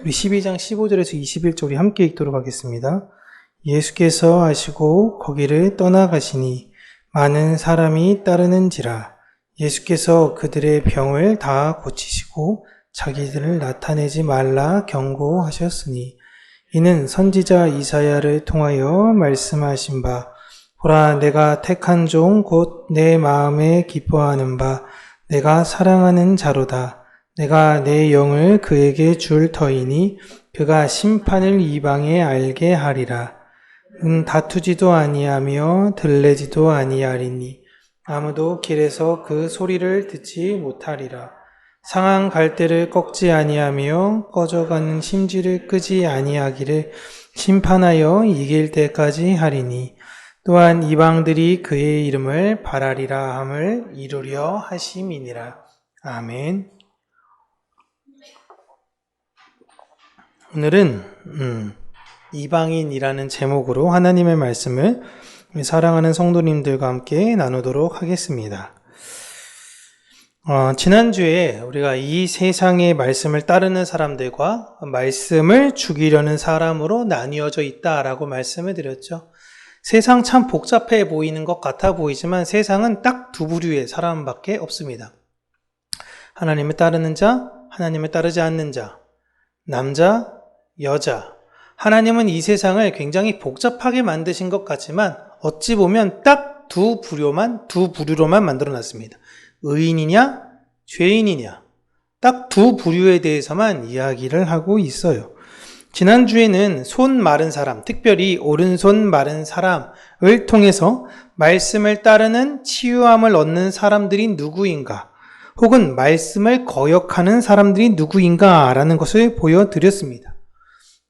우리 12장 15절에서 21절 우리 함께 읽도록 하겠습니다. 예수께서 아시고 거기를 떠나가시니 많은 사람이 따르는지라. 예수께서 그들의 병을 다 고치시고 자기들을 나타내지 말라 경고하셨으니 이는 선지자 이사야를 통하여 말씀하신 바 보라 내가 택한 종 곧 내 마음에 기뻐하는 바 내가 사랑하는 자로다. 내가 내 영을 그에게 줄 터이니 그가 심판을 이방에 알게 하리라. 다투지도 아니하며 들레지도 아니하리니 아무도 길에서 그 소리를 듣지 못하리라. 상한 갈대를 꺾지 아니하며 꺼져가는 심지를 끄지 아니하기를 심판하여 이길 때까지 하리니 또한 이방들이 그의 이름을 바라리라 함을 이루려 하심이니라. 아멘. 오늘은 이방인이라는 제목으로 하나님의 말씀을 사랑하는 성도님들과 함께 나누도록 하겠습니다. 지난주에 우리가 이 세상의 말씀을 따르는 사람들과 말씀을 죽이려는 사람으로 나뉘어져 있다라고 말씀을 드렸죠. 세상 참 복잡해 보이는 것 같아 보이지만 세상은 딱 두 부류의 사람밖에 없습니다. 하나님을 따르는 자, 하나님을 따르지 않는 자, 남자, 여자. 하나님은 이 세상을 굉장히 복잡하게 만드신 것 같지만 어찌 보면 딱 두 부류로만 만들어놨습니다. 의인이냐, 죄인이냐. 딱 두 부류에 대해서만 이야기를 하고 있어요. 지난주에는 손 마른 사람, 특별히 오른손 마른 사람을 통해서 말씀을 따르는 치유함을 얻는 사람들이 누구인가, 혹은 말씀을 거역하는 사람들이 누구인가라는 것을 보여드렸습니다.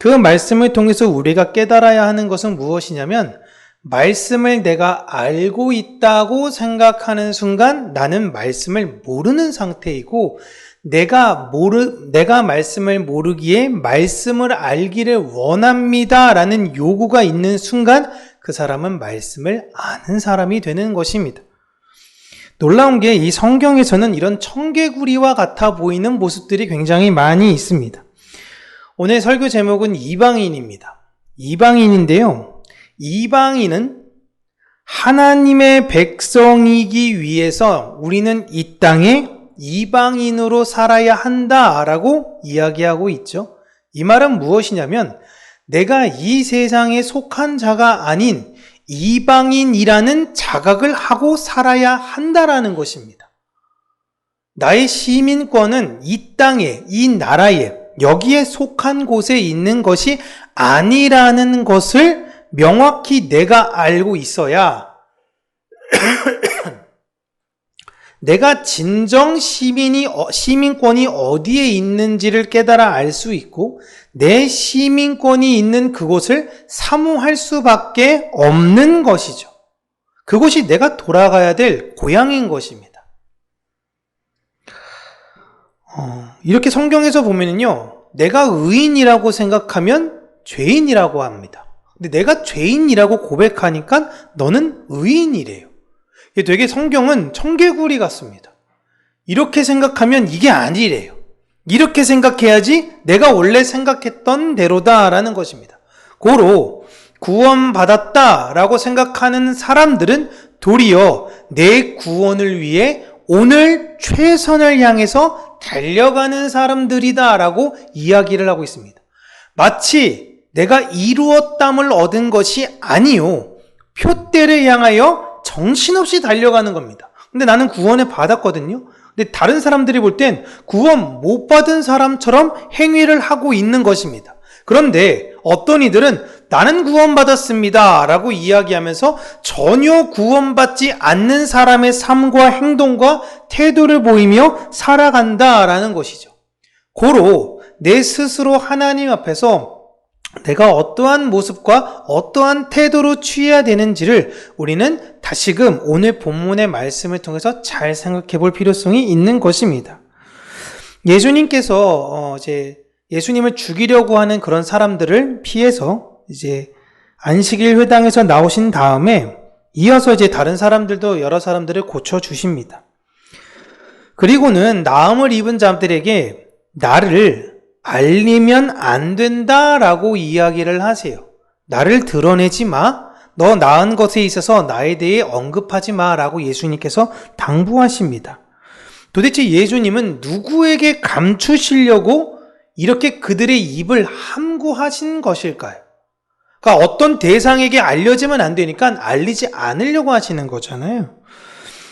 그 말씀을 통해서 우리가 깨달아야 하는 것은 무엇이냐면 말씀을 내가 알고 있다고 생각하는 순간 나는 말씀을 모르는 상태이고 내가 말씀을 모르기에 말씀을 알기를 원합니다라는 요구가 있는 순간 그 사람은 말씀을 아는 사람이 되는 것입니다. 놀라운 게 이 성경에서는 이런 청개구리와 같아 보이는 모습들이 굉장히 많이 있습니다. 오늘 설교 제목은 이방인입니다. 이방인인데요. 이방인은 하나님의 백성이기 위해서 우리는 이 땅에 이방인으로 살아야 한다라고 이야기하고 있죠. 이 말은 무엇이냐면 내가 이 세상에 속한 자가 아닌 이방인이라는 자각을 하고 살아야 한다라는 것입니다. 나의 시민권은 이 땅에, 이 나라에, 여기에 속한 곳에 있는 것이 아니라는 것을 명확히 내가 알고 있어야 내가 진정 시민권이 어디에 있는지를 깨달아 알 수 있고 내 시민권이 있는 그곳을 사모할 수밖에 없는 것이죠. 그곳이 내가 돌아가야 될 고향인 것입니다. 이렇게 성경에서 보면은요, 내가 의인이라고 생각하면 죄인이라고 합니다. 근데 내가 죄인이라고 고백하니까 너는 의인이래요. 이게 되게 성경은 청개구리 같습니다. 이렇게 생각하면 이게 아니래요. 이렇게 생각해야지 내가 원래 생각했던 대로다라는 것입니다. 고로 구원받았다라고 생각하는 사람들은 도리어 내 구원을 위해 오늘 최선을 향해서 달려가는 사람들이다라고 이야기를 하고 있습니다. 마치 내가 이루었담을 얻은 것이 아니요, 표대를 향하여 정신없이 달려가는 겁니다. 근데 나는 구원을 받았거든요. 근데 다른 사람들이 볼 땐 구원 못 받은 사람처럼 행위를 하고 있는 것입니다. 그런데 어떤 이들은 나는 구원받았습니다 라고 이야기하면서 전혀 구원받지 않는 사람의 삶과 행동과 태도를 보이며 살아간다라는 것이죠. 고로 내 스스로 하나님 앞에서 내가 어떠한 모습과 어떠한 태도로 취해야 되는지를 우리는 다시금 오늘 본문의 말씀을 통해서 잘 생각해 볼 필요성이 있는 것입니다. 예수님께서 예수님을 죽이려고 하는 그런 사람들을 피해서 안식일 회당에서 나오신 다음에 이어서 다른 사람들도 여러 사람들을 고쳐 주십니다. 그리고는 나음을 입은 자들에게 나를 알리면 안 된다라고 이야기를 하세요. 나를 드러내지 마. 너 낳은 것에 있어서 나에 대해 언급하지 마라고 예수님께서 당부하십니다. 도대체 예수님은 누구에게 감추시려고 이렇게 그들의 입을 함구하신 것일까요? 그러니까 어떤 대상에게 알려지면 안 되니까 알리지 않으려고 하시는 거잖아요.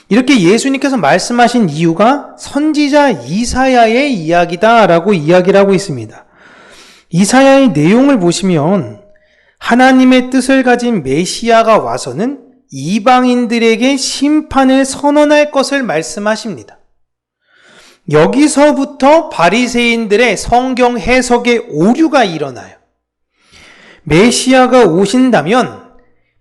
이렇게 예수님께서 말씀하신 이유가 선지자 이사야의 이야기다라고 이야기를 하고 있습니다. 이사야의 내용을 보시면 하나님의 뜻을 가진 메시아가 와서는 이방인들에게 심판을 선언할 것을 말씀하십니다. 여기서부터 바리새인들의 성경 해석의 오류가 일어나요. 메시아가 오신다면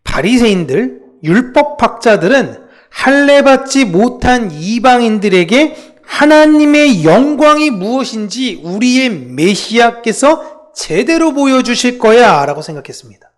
바리새인들, 율법학자들은 할례받지 못한 이방인들에게 하나님의 영광이 무엇인지 우리의 메시아께서 제대로 보여주실 거야 라고 생각했습니다.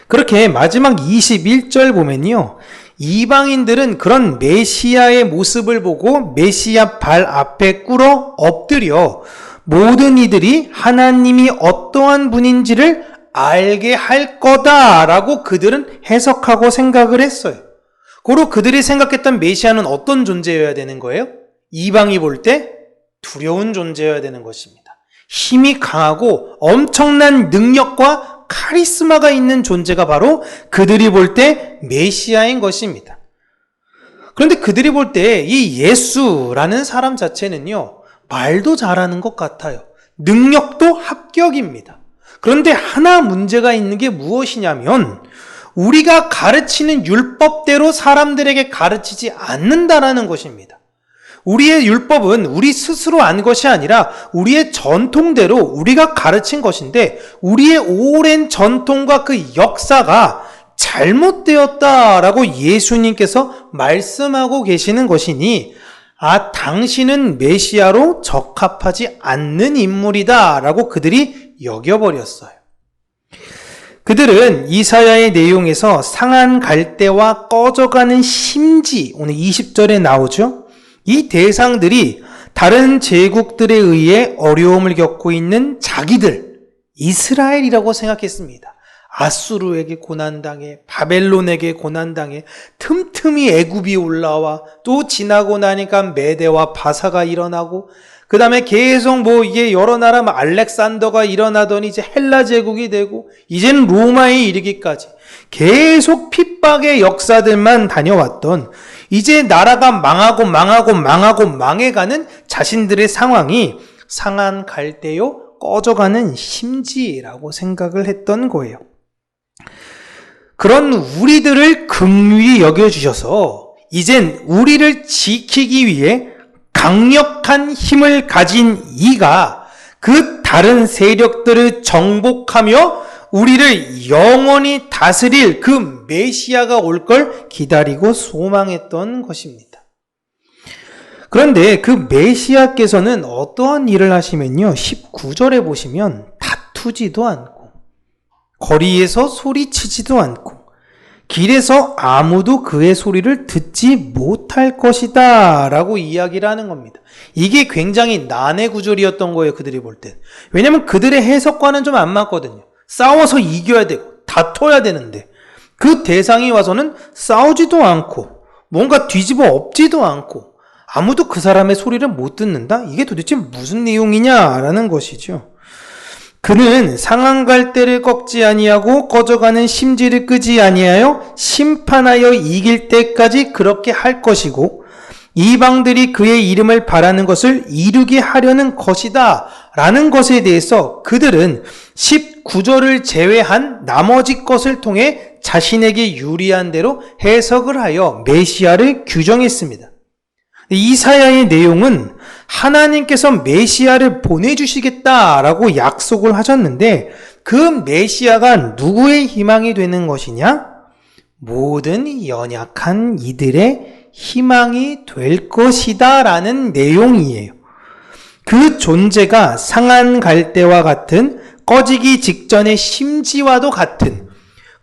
그렇게 마지막 21절 보면요, 이방인들은 그런 메시아의 모습을 보고 메시아 발 앞에 꿇어 엎드려 모든 이들이 하나님이 어떠한 분인지를 알게 할 거다라고 그들은 해석하고 생각을 했어요. 고로 그들이 생각했던 메시아는 어떤 존재여야 되는 거예요? 이방이 볼 때 두려운 존재여야 되는 것입니다. 힘이 강하고 엄청난 능력과 카리스마가 있는 존재가 바로 그들이 볼 때 메시아인 것입니다. 그런데 그들이 볼 때 이 예수라는 사람 자체는요, 말도 잘하는 것 같아요. 능력도 합격입니다. 그런데 하나 문제가 있는 게 무엇이냐면 우리가 가르치는 율법대로 사람들에게 가르치지 않는다라는 것입니다. 우리의 율법은 우리 스스로 안 것이 아니라 우리의 전통대로 우리가 가르친 것인데 우리의 오랜 전통과 그 역사가 잘못되었다라고 예수님께서 말씀하고 계시는 것이니 당신은 메시아로 적합하지 않는 인물이다라고 그들이 여겨버렸어요. 그들은 이사야의 내용에서 상한 갈대와 꺼져가는 심지, 오늘 20절에 나오죠. 이 대상들이 다른 제국들에 의해 어려움을 겪고 있는 자기들, 이스라엘이라고 생각했습니다. 아수르에게 고난당해, 바벨론에게 고난당해, 틈틈이 애굽이 올라와, 또 지나고 나니까 메대와 바사가 일어나고, 그 다음에 계속 이게 여러 나라 알렉산더가 일어나더니 이제 헬라 제국이 되고, 이제는 로마에 이르기까지 계속 핍박의 역사들만 다녀왔던, 이제 나라가 망하고 망해가는 자신들의 상황이 상한 갈대요 꺼져가는 심지라고 생각을 했던 거예요. 그런 우리들을 긍휼히 여겨주셔서 이젠 우리를 지키기 위해 강력한 힘을 가진 이가 그 다른 세력들을 정복하며 우리를 영원히 다스릴 그 메시아가 올 걸 기다리고 소망했던 것입니다. 그런데 그 메시아께서는 어떠한 일을 하시면요, 19절에 보시면 다투지도 않고 거리에서 소리치지도 않고 길에서 아무도 그의 소리를 듣지 못할 것이다 라고 이야기를 하는 겁니다. 이게 굉장히 난해 구절이었던 거예요, 그들이 볼 때. 왜냐하면 그들의 해석과는 좀 안 맞거든요. 싸워서 이겨야 되고 다퉈야 되는데 그 대상이 와서는 싸우지도 않고 뭔가 뒤집어 엎지도 않고 아무도 그 사람의 소리를 못 듣는다? 이게 도대체 무슨 내용이냐라는 것이죠. 그는 상한 갈대를 꺾지 아니하고 꺼져가는 심지를 끄지 아니하여 심판하여 이길 때까지 그렇게 할 것이고 이방들이 그의 이름을 바라는 것을 이루게 하려는 것이다 라는 것에 대해서 그들은 19절을 제외한 나머지 것을 통해 자신에게 유리한 대로 해석을 하여 메시아를 규정했습니다. 이사야의 내용은 하나님께서 메시아를 보내주시겠다라고 약속을 하셨는데 그 메시아가 누구의 희망이 되는 것이냐? 모든 연약한 이들의 희망이 될 것이다 라는 내용이에요. 그 존재가 상한 갈대와 같은 꺼지기 직전의 심지와도 같은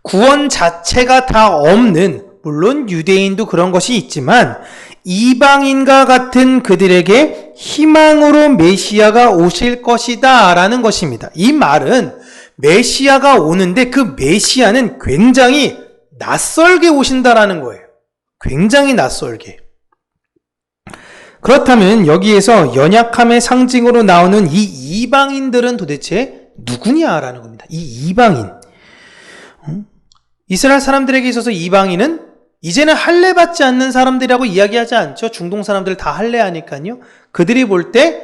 구원 자체가 다 없는 물론 유대인도 그런 것이 있지만 이방인과 같은 그들에게 희망으로 메시아가 오실 것이다 라는 것입니다. 이 말은 메시아가 오는데 그 메시아는 굉장히 낯설게 오신다라는 거예요. 굉장히 낯설게. 그렇다면 여기에서 연약함의 상징으로 나오는 이 이방인들은 도대체 누구냐라는 겁니다. 이 이방인. 이스라엘 사람들에게 있어서 이방인은 이제는 할례받지 않는 사람들이라고 이야기하지 않죠. 중동 사람들 다 할례하니까요. 그들이 볼 때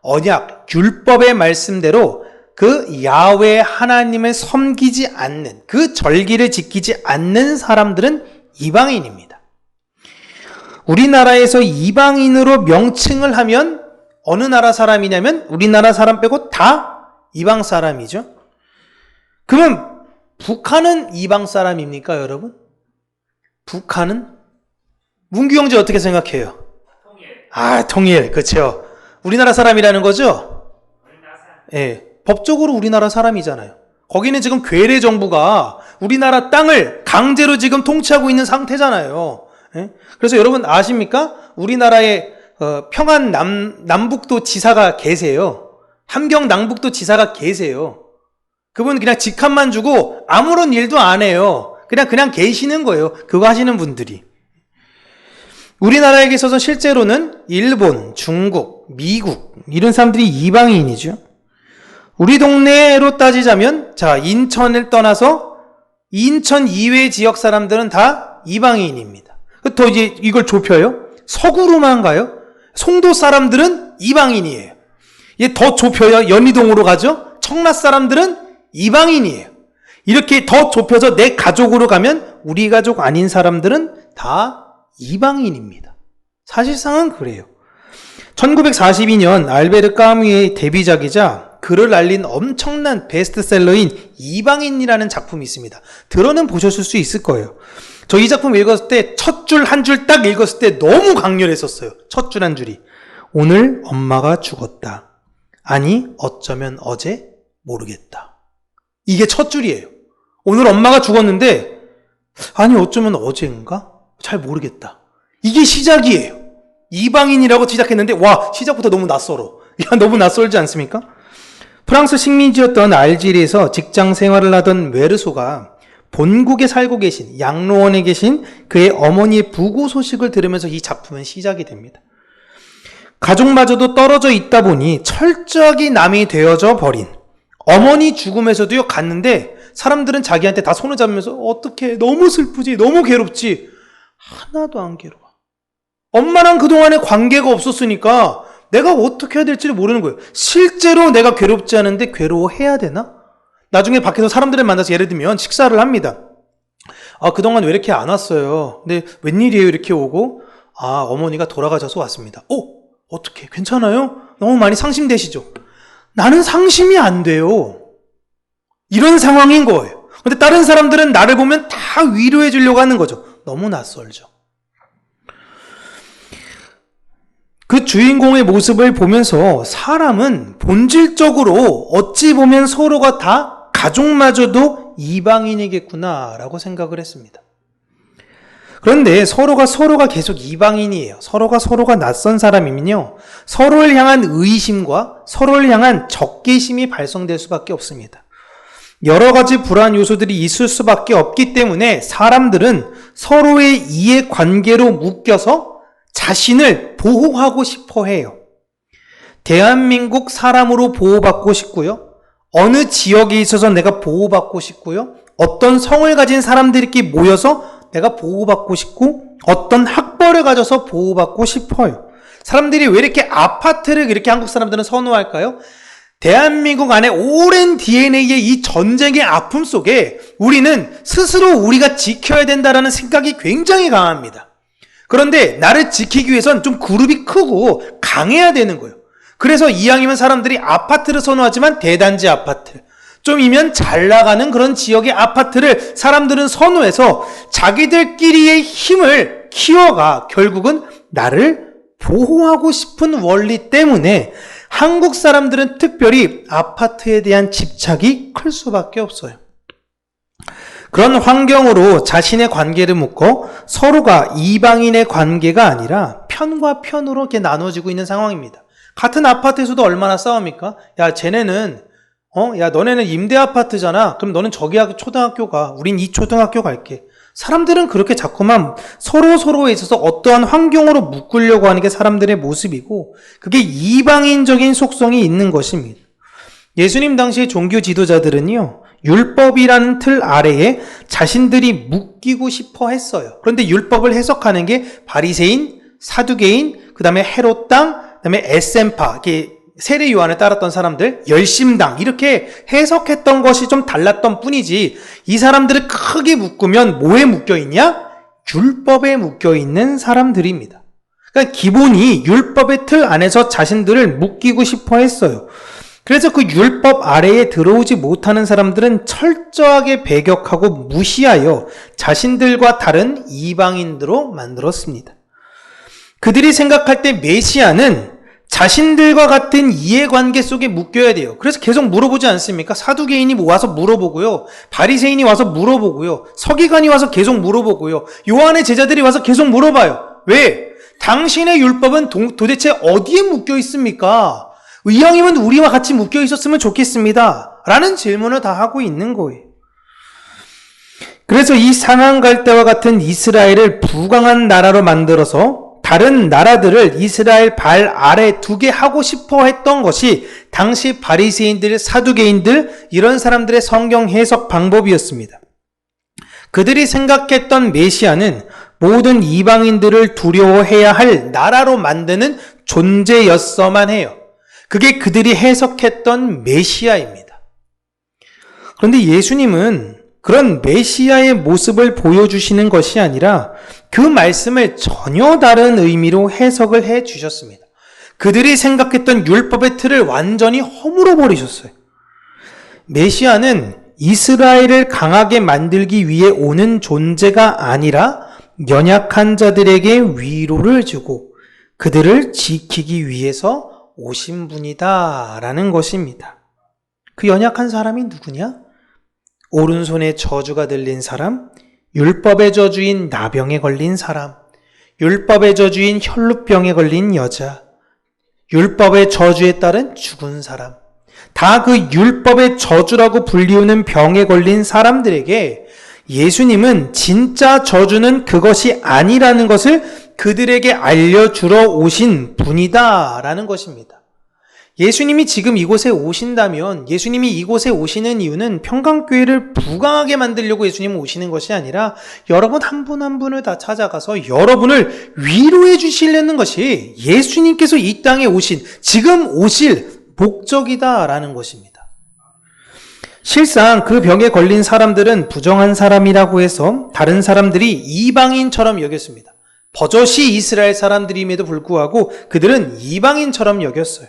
언약, 율법의 말씀대로 그 야훼 하나님을 섬기지 않는, 그 절기를 지키지 않는 사람들은 이방인입니다. 우리나라에서 이방인으로 명칭을 하면 어느 나라 사람이냐면 우리나라 사람 빼고 다 이방 사람이죠. 그러면 북한은 이방 사람입니까, 여러분? 북한은? 문규 형제 어떻게 생각해요? 통일. 그렇죠. 우리나라 사람이라는 거죠? 예. 법적으로 우리나라 사람이잖아요. 거기는 지금 괴뢰 정부가 우리나라 땅을 강제로 지금 통치하고 있는 상태잖아요. 예? 그래서 여러분 아십니까? 우리나라의 평안 남북도 지사가 계세요. 함경 남북도 지사가 계세요. 그분 그냥 직함만 주고 아무런 일도 안 해요. 그냥 계시는 거예요. 그거 하시는 분들이. 우리나라에게 있어서 실제로는 일본, 중국, 미국 이런 사람들이 이방인이죠. 우리 동네로 따지자면 자, 인천을 떠나서 인천 이외 지역 사람들은 다 이방인입니다. 더 이제 이걸 좁혀요. 서구로만 가요. 송도 사람들은 이방인이에요. 얘 더 좁혀요. 연희동으로 가죠. 청라 사람들은 이방인이에요. 이렇게 더 좁혀서 내 가족으로 가면 우리 가족 아닌 사람들은 다 이방인입니다. 사실상은 그래요. 1942년 알베르 까뮈의 데뷔작이자 글을 알린 엄청난 베스트셀러인 이방인이라는 작품이 있습니다. 들어는 보셨을 수 있을 거예요. 저 이 작품 읽었을 때 첫 줄 한 줄 딱 읽었을 때 너무 강렬했었어요. 첫 줄 한 줄이. 오늘 엄마가 죽었다. 아니 어쩌면 어제 모르겠다. 이게 첫 줄이에요. 오늘 엄마가 죽었는데 아니 어쩌면 어제인가? 잘 모르겠다. 이게 시작이에요. 이방인이라고 시작했는데 와 시작부터 너무 낯설어. 야 너무 낯설지 않습니까? 프랑스 식민지였던 알제리에서 직장 생활을 하던 메르소가 본국에 살고 계신 양로원에 계신 그의 어머니의 부고 소식을 들으면서 이 작품은 시작이 됩니다. 가족마저도 떨어져 있다 보니 철저하게 남이 되어져 버린 어머니 죽음에서도요 갔는데 사람들은 자기한테 다 손을 잡으면서 어떡해 너무 슬프지 너무 괴롭지 하나도 안 괴로워. 엄마랑 그동안에 관계가 없었으니까 내가 어떻게 해야 될지를 모르는 거예요. 실제로 내가 괴롭지 않은데 괴로워해야 되나? 나중에 밖에서 사람들을 만나서 예를 들면 식사를 합니다. 아 그동안 왜 이렇게 안 왔어요? 근데 웬일이에요 이렇게 오고 아 어머니가 돌아가셔서 왔습니다. 어떻게 괜찮아요? 너무 많이 상심되시죠? 나는 상심이 안 돼요. 이런 상황인 거예요. 근데 다른 사람들은 나를 보면 다 위로해 주려고 하는 거죠. 너무 낯설죠. 그 주인공의 모습을 보면서 사람은 본질적으로 어찌 보면 서로가 다 가족마저도 이방인이겠구나라고 생각을 했습니다. 그런데 서로가 계속 이방인이에요. 서로가 낯선 사람이면요. 서로를 향한 의심과 서로를 향한 적개심이 발생될 수밖에 없습니다. 여러 가지 불안 요소들이 있을 수밖에 없기 때문에 사람들은 서로의 이해관계로 묶여서 자신을 보호하고 싶어 해요. 대한민국 사람으로 보호받고 싶고요. 어느 지역에 있어서 내가 보호받고 싶고요. 어떤 성을 가진 사람들끼리 모여서 내가 보호받고 싶고 어떤 학벌을 가져서 보호받고 싶어요. 사람들이 왜 이렇게 아파트를 이렇게 한국 사람들은 선호할까요? 대한민국 안에 오랜 DNA의 이 전쟁의 아픔 속에 우리는 스스로 우리가 지켜야 된다는 생각이 굉장히 강합니다. 그런데 나를 지키기 위해선 좀 그룹이 크고 강해야 되는 거예요. 그래서 이왕이면 사람들이 아파트를 선호하지만 대단지 아파트, 좀이면 잘 나가는 그런 지역의 아파트를 사람들은 선호해서 자기들끼리의 힘을 키워가 결국은 나를 보호하고 싶은 원리 때문에 한국 사람들은 특별히 아파트에 대한 집착이 클 수밖에 없어요. 그런 환경으로 자신의 관계를 묶어 서로가 이방인의 관계가 아니라 편과 편으로 이렇게 나눠지고 있는 상황입니다. 같은 아파트에서도 얼마나 싸웁니까? 야, 쟤네는 야, 너네는 임대 아파트잖아. 그럼 너는 저기 초등학교 가. 우린 이 초등학교 갈게. 사람들은 그렇게 자꾸만 서로에 있어서 어떠한 환경으로 묶으려고 하는 게 사람들의 모습이고, 그게 이방인적인 속성이 있는 것입니다. 예수님 당시의 종교 지도자들은요, 율법이라는 틀 아래에 자신들이 묶이고 싶어 했어요. 그런데 율법을 해석하는 게 바리새인, 사두개인, 그 다음에 헤롯 당, 그 다음에 에센파, 이렇게 세례 요한을 따랐던 사람들, 열심당, 이렇게 해석했던 것이 좀 달랐던 뿐이지, 이 사람들을 크게 묶으면 뭐에 묶여있냐? 율법에 묶여있는 사람들입니다. 그러니까 기본이 율법의 틀 안에서 자신들을 묶이고 싶어 했어요. 그래서 그 율법 아래에 들어오지 못하는 사람들은 철저하게 배격하고 무시하여 자신들과 다른 이방인으로 만들었습니다. 그들이 생각할 때 메시아는 자신들과 같은 이해관계 속에 묶여야 돼요. 그래서 계속 물어보지 않습니까? 사두개인이 와서 물어보고요. 바리새인이 와서 물어보고요. 서기관이 와서 계속 물어보고요. 요한의 제자들이 와서 계속 물어봐요. 왜? 당신의 율법은 도대체 어디에 묶여 있습니까? 이왕이면 우리와 같이 묶여 있었으면 좋겠습니다. 라는 질문을 다 하고 있는 거예요. 그래서 이 상한 갈대와 같은 이스라엘을 부강한 나라로 만들어서 다른 나라들을 이스라엘 발 아래 두게 하고 싶어 했던 것이 당시 바리새인들, 사두개인들, 이런 사람들의 성경 해석 방법이었습니다. 그들이 생각했던 메시아는 모든 이방인들을 두려워해야 할 나라로 만드는 존재였어만 해요. 그게 그들이 해석했던 메시아입니다. 그런데 예수님은 그런 메시아의 모습을 보여주시는 것이 아니라 그 말씀을 전혀 다른 의미로 해석을 해 주셨습니다. 그들이 생각했던 율법의 틀을 완전히 허물어 버리셨어요. 메시아는 이스라엘을 강하게 만들기 위해 오는 존재가 아니라 연약한 자들에게 위로를 주고 그들을 지키기 위해서 오신 분이다라는 것입니다. 그 연약한 사람이 누구냐? 오른손에 저주가 들린 사람, 율법의 저주인 나병에 걸린 사람, 율법의 저주인 혈루병에 걸린 여자, 율법의 저주에 따른 죽은 사람, 다 그 율법의 저주라고 불리우는 병에 걸린 사람들에게 예수님은 진짜 저주는 그것이 아니라는 것을 그들에게 알려주러 오신 분이다라는 것입니다. 예수님이 지금 이곳에 오신다면 예수님이 이곳에 오시는 이유는 평강교회를 부강하게 만들려고 예수님은 오시는 것이 아니라 여러분 한 분 한 분을 다 찾아가서 여러분을 위로해 주시려는 것이 예수님께서 이 땅에 오신, 지금 오실 목적이다라는 것입니다. 실상 그 병에 걸린 사람들은 부정한 사람이라고 해서 다른 사람들이 이방인처럼 여겼습니다. 버젓이 이스라엘 사람들임에도 불구하고 그들은 이방인처럼 여겼어요.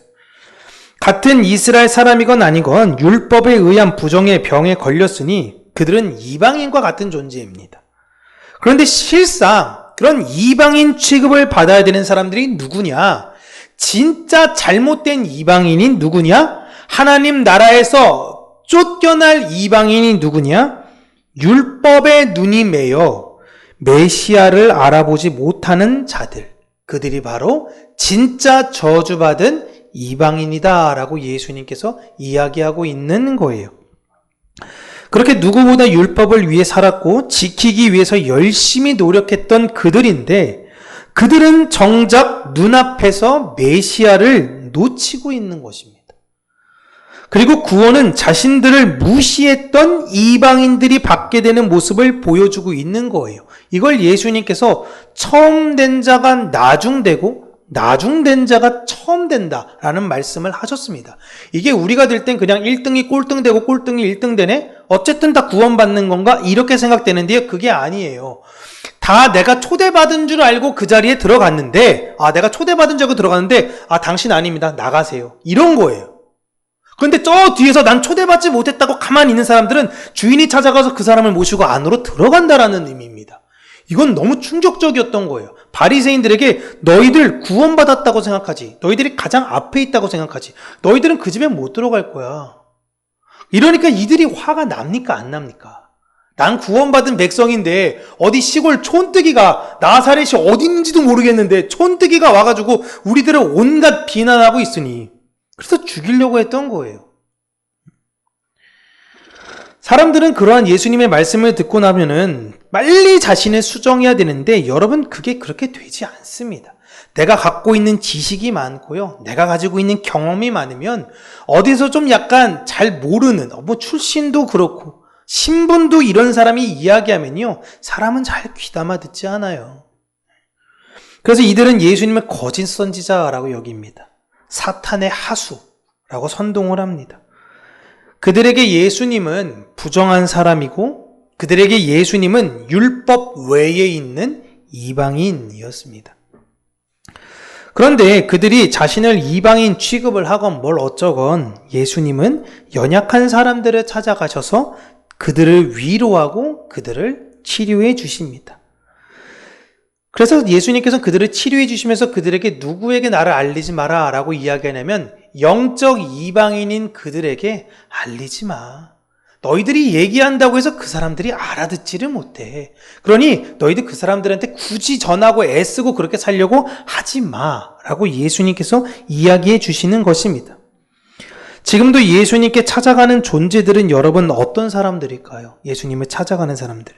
같은 이스라엘 사람이건 아니건 율법에 의한 부정의 병에 걸렸으니 그들은 이방인과 같은 존재입니다. 그런데 실상 그런 이방인 취급을 받아야 되는 사람들이 누구냐? 진짜 잘못된 이방인이 누구냐? 하나님 나라에서 쫓겨날 이방인이 누구냐? 율법에 눈이 매여 메시아를 알아보지 못하는 자들. 그들이 바로 진짜 저주받은 이방인이다라고 예수님께서 이야기하고 있는 거예요. 그렇게 누구보다 율법을 위해 살았고 지키기 위해서 열심히 노력했던 그들인데 그들은 정작 눈앞에서 메시아를 놓치고 있는 것입니다. 그리고 구원은 자신들을 무시했던 이방인들이 받게 되는 모습을 보여주고 있는 거예요. 이걸 예수님께서 처음 된 자가 나중되고 나중된 자가 처음 된다라는 말씀을 하셨습니다. 이게 우리가 들 땐 그냥 1등이 꼴등되고 꼴등이 1등 되네? 어쨌든 다 구원받는 건가? 이렇게 생각되는데요. 그게 아니에요. 다 내가 초대받은 줄 알고 그 자리에 들어갔는데 내가 초대받은 줄 알고 들어갔는데 당신 아닙니다. 나가세요. 이런 거예요. 그런데 저 뒤에서 난 초대받지 못했다고 가만히 있는 사람들은 주인이 찾아가서 그 사람을 모시고 안으로 들어간다라는 의미입니다. 이건 너무 충격적이었던 거예요. 바리새인들에게 너희들 구원받았다고 생각하지. 너희들이 가장 앞에 있다고 생각하지. 너희들은 그 집에 못 들어갈 거야. 이러니까 이들이 화가 납니까? 안 납니까? 난 구원받은 백성인데 어디 시골 촌뜨기가 나사렛이 어디 있는지도 모르겠는데 촌뜨기가 와가지고 우리들을 온갖 비난하고 있으니 그래서 죽이려고 했던 거예요. 사람들은 그러한 예수님의 말씀을 듣고 나면은 빨리 자신을 수정해야 되는데 여러분 그게 그렇게 되지 않습니다. 내가 갖고 있는 지식이 많고요. 내가 가지고 있는 경험이 많으면 어디서 좀 약간 잘 모르는 출신도 그렇고 신분도 이런 사람이 이야기하면요. 사람은 잘 귀담아 듣지 않아요. 그래서 이들은 예수님을 거짓 선지자라고 여깁니다. 사탄의 하수라고 선동을 합니다. 그들에게 예수님은 부정한 사람이고 그들에게 예수님은 율법 외에 있는 이방인이었습니다. 그런데 그들이 자신을 이방인 취급을 하건 뭘 어쩌건 예수님은 연약한 사람들을 찾아가셔서 그들을 위로하고 그들을 치료해 주십니다. 그래서 예수님께서는 그들을 치료해 주시면서 그들에게 누구에게 나를 알리지 마라 라고 이야기하냐면 영적 이방인인 그들에게 알리지 마. 너희들이 얘기한다고 해서 그 사람들이 알아듣지를 못해. 그러니 너희들 그 사람들한테 굳이 전하고 애쓰고 그렇게 살려고 하지 마 라고 예수님께서 이야기해 주시는 것입니다. 지금도 예수님께 찾아가는 존재들은 여러분 어떤 사람들일까요? 예수님을 찾아가는 사람들.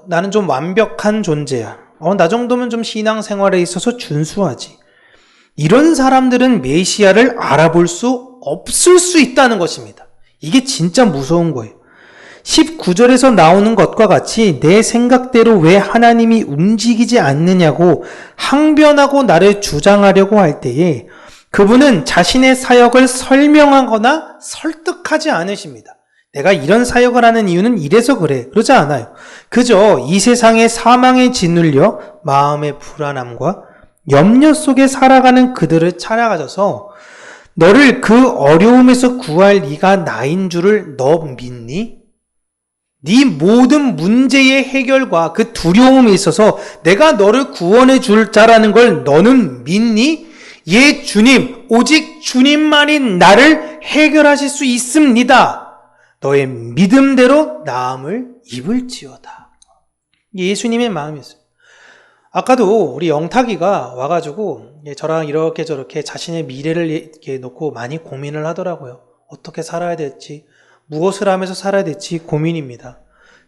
나는 좀 완벽한 존재야. 나 정도면 좀 신앙생활에 있어서 준수하지. 이런 사람들은 메시아를 알아볼 수 없을 수 있다는 것입니다. 이게 진짜 무서운 거예요. 19절에서 나오는 것과 같이 내 생각대로 왜 하나님이 움직이지 않느냐고 항변하고 나를 주장하려고 할 때에 그분은 자신의 사역을 설명하거나 설득하지 않으십니다. 내가 이런 사역을 하는 이유는 이래서 그래. 그러지 않아요. 그저 이 세상의 사망에 짓눌려 마음의 불안함과 염려 속에 살아가는 그들을 찾아가셔서 너를 그 어려움에서 구할 네가 나인 줄을 너 믿니? 네 모든 문제의 해결과 그 두려움에 있어서 내가 너를 구원해 줄 자라는 걸 너는 믿니? 예, 주님, 오직 주님만이 나를 해결하실 수 있습니다. 너의 믿음대로 나음을 입을지어다. 예수님의 마음이었어요. 아까도 우리 영탁이가 와가지고 저랑 이렇게 저렇게 자신의 미래를 이렇게 놓고 많이 고민을 하더라고요. 어떻게 살아야 될지, 무엇을 하면서 살아야 될지 고민입니다.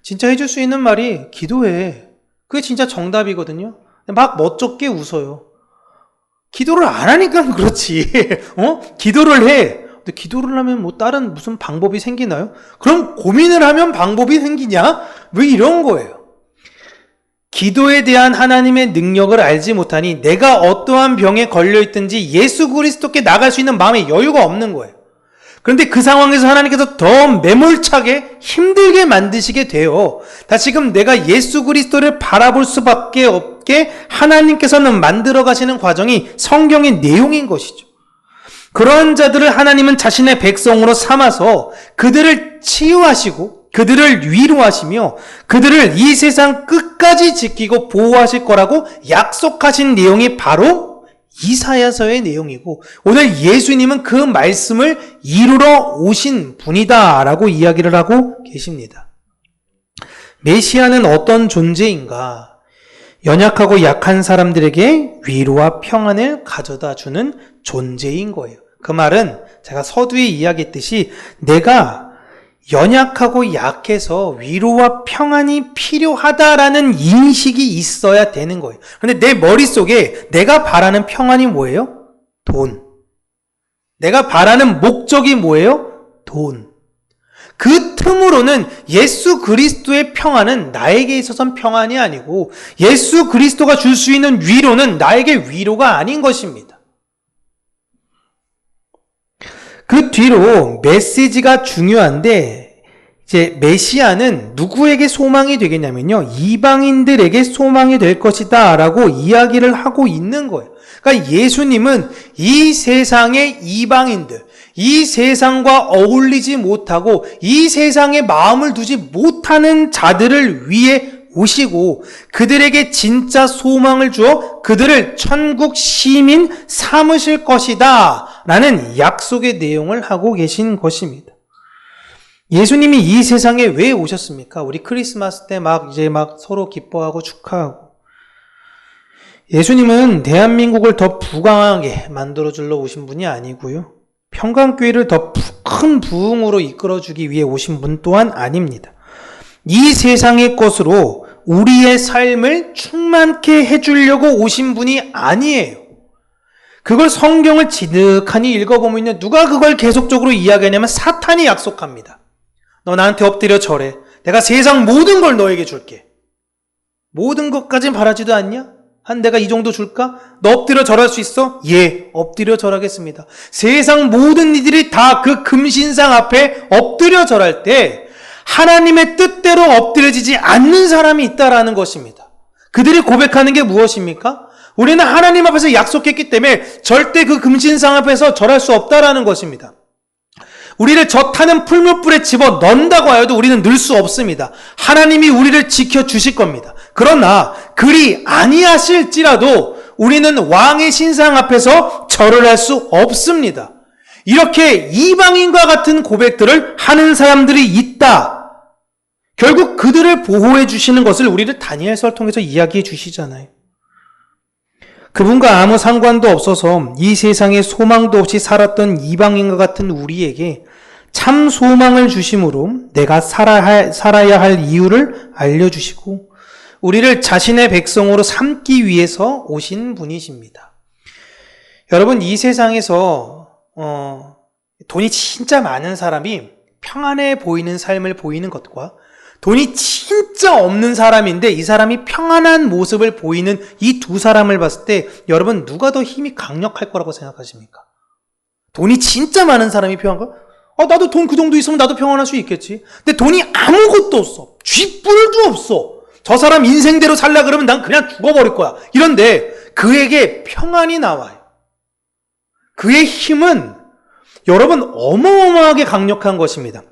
진짜 해줄 수 있는 말이 기도해. 그게 진짜 정답이거든요. 막 멋쩍게 웃어요. 기도를 안 하니까 그렇지. 기도를 해. 근데 기도를 하면 뭐 다른 무슨 방법이 생기나요? 그럼 고민을 하면 방법이 생기냐? 왜 이런 거예요? 기도에 대한 하나님의 능력을 알지 못하니 내가 어떠한 병에 걸려있든지 예수 그리스도께 나갈 수 있는 마음의 여유가 없는 거예요. 그런데 그 상황에서 하나님께서 더 매몰차게 힘들게 만드시게 돼요. 다시금 내가 예수 그리스도를 바라볼 수밖에 없게 하나님께서는 만들어 가시는 과정이 성경의 내용인 것이죠. 그런 자들을 하나님은 자신의 백성으로 삼아서 그들을 치유하시고 그들을 위로하시며 그들을 이 세상 끝까지 지키고 보호하실 거라고 약속하신 내용이 바로 이사야서의 내용이고 오늘 예수님은 그 말씀을 이루러 오신 분이다 라고 이야기를 하고 계십니다. 메시아는 어떤 존재인가? 연약하고 약한 사람들에게 위로와 평안을 가져다 주는 존재인 거예요. 그 말은 제가 서두에 이야기했듯이 내가 연약하고 약해서 위로와 평안이 필요하다라는 인식이 있어야 되는 거예요. 그런데 내 머릿속에 내가 바라는 평안이 뭐예요? 돈. 내가 바라는 목적이 뭐예요? 돈. 그 틈으로는 예수 그리스도의 평안은 나에게 있어서는 평안이 아니고 예수 그리스도가 줄 수 있는 위로는 나에게 위로가 아닌 것입니다. 그 뒤로 메시지가 중요한데 이제 메시아는 누구에게 소망이 되겠냐면요. 이방인들에게 소망이 될 것이다 라고 이야기를 하고 있는 거예요. 그러니까 예수님은 이 세상의 이방인들, 이 세상과 어울리지 못하고 이 세상에 마음을 두지 못하는 자들을 위해 오시고 그들에게 진짜 소망을 주어 그들을 천국 시민 삼으실 것이다 라는 약속의 내용을 하고 계신 것입니다. 예수님이 이 세상에 왜 오셨습니까? 우리 크리스마스 때 이제 서로 기뻐하고 축하하고. 예수님은 대한민국을 더 부강하게 만들어주러 오신 분이 아니고요. 평강교회를 더 큰 부흥으로 이끌어주기 위해 오신 분 또한 아닙니다. 이 세상의 것으로 우리의 삶을 충만케 해주려고 오신 분이 아니에요. 그걸 성경을 지득하니 읽어보면 누가 그걸 계속적으로 이야기하냐면 사탄이 약속합니다. 너 나한테 엎드려 절해. 내가 세상 모든 걸 너에게 줄게. 모든 것까진 바라지도 않냐? 내가 이 정도 줄까? 너 엎드려 절할 수 있어? 예, 엎드려 절하겠습니다. 세상 모든 이들이 다 그 금신상 앞에 엎드려 절할 때 하나님의 뜻대로 엎드려지지 않는 사람이 있다라는 것입니다. 그들이 고백하는 게 무엇입니까? 우리는 하나님 앞에서 약속했기 때문에 절대 그 금신상 앞에서 절할 수 없다라는 것입니다. 우리를 저 타는 풀무불에 집어 넣는다고 하여도 우리는 늘 수 없습니다. 하나님이 우리를 지켜주실 겁니다. 그러나 그리 아니하실지라도 우리는 왕의 신상 앞에서 절을 할 수 없습니다. 이렇게 이방인과 같은 고백들을 하는 사람들이 있다. 결국 그들을 보호해 주시는 것을 우리를 다니엘서를 통해서 이야기해 주시잖아요. 그분과 아무 상관도 없어서 이 세상에 소망도 없이 살았던 이방인과 같은 우리에게 참 소망을 주심으로 내가 살아야 할 이유를 알려주시고 우리를 자신의 백성으로 삼기 위해서 오신 분이십니다. 여러분, 이 세상에서 돈이 진짜 많은 사람이 평안해 보이는 삶을 보이는 것과 돈이 진짜 없는 사람인데 이 사람이 평안한 모습을 보이는 이 두 사람을 봤을 때 여러분 누가 더 힘이 강력할 거라고 생각하십니까? 돈이 진짜 많은 사람이 평안한가? 나도 돈 그 정도 있으면 나도 평안할 수 있겠지. 근데 돈이 아무것도 없어. 쥐뿔도 없어. 저 사람 인생대로 살라 그러면 난 그냥 죽어버릴 거야. 이런데 그에게 평안이 나와요. 그의 힘은 여러분 어마어마하게 강력한 것입니다.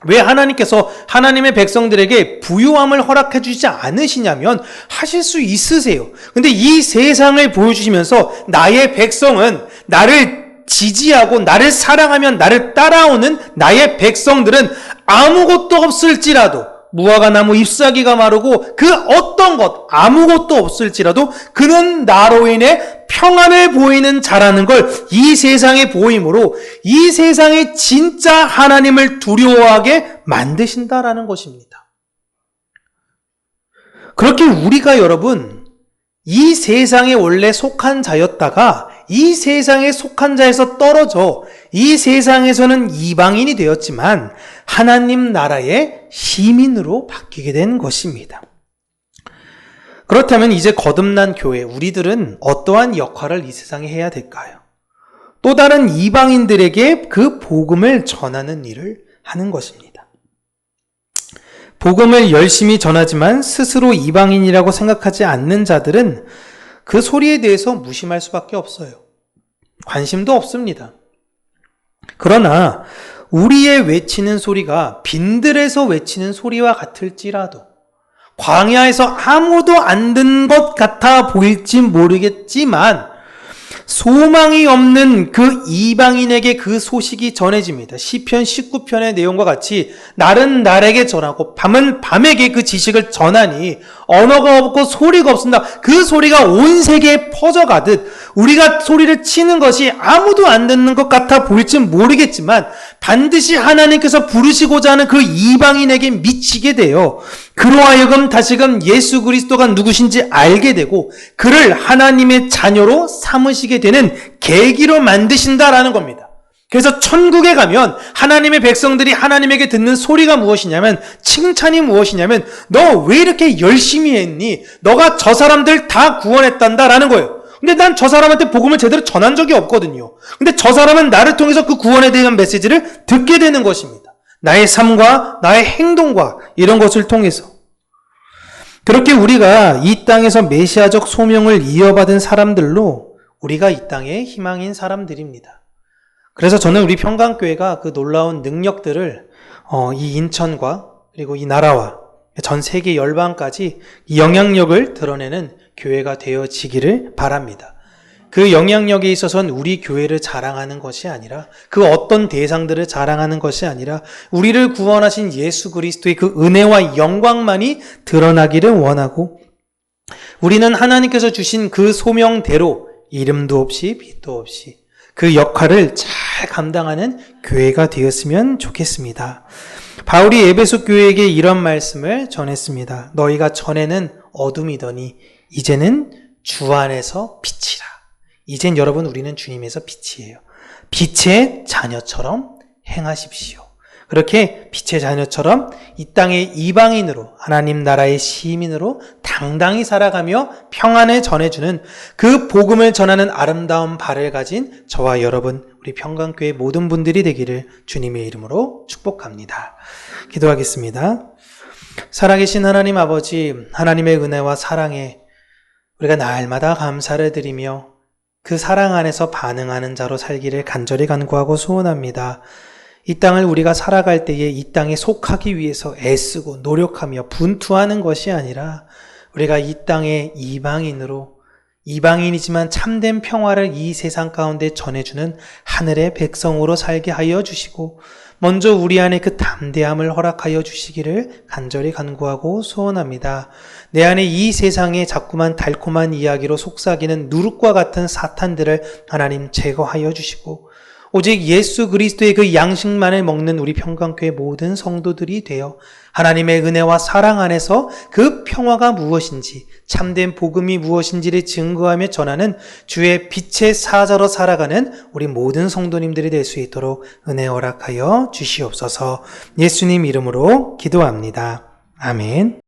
왜 하나님께서 하나님의 백성들에게 부유함을 허락해 주지 않으시냐면 하실 수 있으세요. 근데 이 세상을 보여주시면서 나의 백성은 나를 지지하고 나를 사랑하며 나를 따라오는 나의 백성들은 아무것도 없을지라도 무화과 나무 잎사귀가 마르고 그 어떤 것 아무것도 없을지라도 그는 나로 인해 평안을 보이는 자라는 걸 이 세상에 보임으로 이 세상이 진짜 하나님을 두려워하게 만드신다라는 것입니다. 그렇게 우리가 여러분 이 세상에 원래 속한 자였다가 이 세상에 속한 자에서 떨어져 이 세상에서는 이방인이 되었지만 하나님 나라의 시민으로 바뀌게 된 것입니다. 그렇다면 이제 거듭난 교회, 우리들은 어떠한 역할을 이 세상에 해야 될까요? 또 다른 이방인들에게 그 복음을 전하는 일을 하는 것입니다. 복음을 열심히 전하지만 스스로 이방인이라고 생각하지 않는 자들은 그 소리에 대해서 무심할 수밖에 없어요. 관심도 없습니다. 그러나 우리의 외치는 소리가 빈들에서 외치는 소리와 같을지라도 광야에서 아무도 안 든 것 같아 보일지 모르겠지만 소망이 없는 그 이방인에게 그 소식이 전해집니다. 시편 19편의 내용과 같이 날은 날에게 전하고 밤은 밤에게 그 지식을 전하니 언어가 없고 소리가 없습니다. 그 소리가 온 세계에 퍼져가듯 우리가 소리를 치는 것이 아무도 안 듣는 것 같아 보일지 모르겠지만 반드시 하나님께서 부르시고자 하는 그 이방인에게 미치게 되어 그로 하여금 다시금 예수 그리스도가 누구신지 알게 되고 그를 하나님의 자녀로 삼으시게 되는 계기로 만드신다라는 겁니다. 그래서 천국에 가면 하나님의 백성들이 하나님에게 듣는 소리가 무엇이냐면 칭찬이 무엇이냐면 너 왜 이렇게 열심히 했니? 너가 저 사람들 다 구원했단다라는 거예요. 근데 난 저 사람한테 복음을 제대로 전한 적이 없거든요. 근데 저 사람은 나를 통해서 그 구원에 대한 메시지를 듣게 되는 것입니다. 나의 삶과 나의 행동과 이런 것을 통해서. 그렇게 우리가 이 땅에서 메시아적 소명을 이어받은 사람들로 우리가 이 땅의 희망인 사람들입니다. 그래서 저는 우리 평강교회가 그 놀라운 능력들을 이 인천과 그리고 이 나라와 전 세계 열방까지 이 영향력을 드러내는 교회가 되어지기를 바랍니다. 그 영향력에 있어서는 우리 교회를 자랑하는 것이 아니라 그 어떤 대상들을 자랑하는 것이 아니라 우리를 구원하신 예수 그리스도의 그 은혜와 영광만이 드러나기를 원하고 우리는 하나님께서 주신 그 소명대로 이름도 없이 빛도 없이 그 역할을 잘 감당하는 교회가 되었으면 좋겠습니다. 바울이 에베소 교회에게 이런 말씀을 전했습니다. 너희가 전에는 어둠이더니 이제는 주 안에서 빛이라. 이젠 여러분 우리는 주님에서 빛이에요. 빛의 자녀처럼 행하십시오. 그렇게 빛의 자녀처럼 이 땅의 이방인으로 하나님 나라의 시민으로 당당히 살아가며 평안을 전해주는 그 복음을 전하는 아름다운 발을 가진 저와 여러분 우리 평강교회 모든 분들이 되기를 주님의 이름으로 축복합니다. 기도하겠습니다. 살아계신 하나님 아버지, 하나님의 은혜와 사랑에 우리가 날마다 감사를 드리며 그 사랑 안에서 반응하는 자로 살기를 간절히 간구하고 소원합니다. 이 땅을 우리가 살아갈 때에 이 땅에 속하기 위해서 애쓰고 노력하며 분투하는 것이 아니라 우리가 이 땅의 이방인이지만 참된 평화를 이 세상 가운데 전해주는 하늘의 백성으로 살게 하여 주시고 먼저 우리 안에 그 담대함을 허락하여 주시기를 간절히 간구하고 소원합니다. 내 안에 이 세상에 자꾸만 달콤한 이야기로 속삭이는 누룩과 같은 사탄들을 하나님 제거하여 주시고 오직 예수 그리스도의 그 양식만을 먹는 우리 평강교회 모든 성도들이 되어 하나님의 은혜와 사랑 안에서 그 평화가 무엇인지 참된 복음이 무엇인지를 증거하며 전하는 주의 빛의 사자로 살아가는 우리 모든 성도님들이 될 수 있도록 은혜 허락하여 주시옵소서. 예수님 이름으로 기도합니다. 아멘.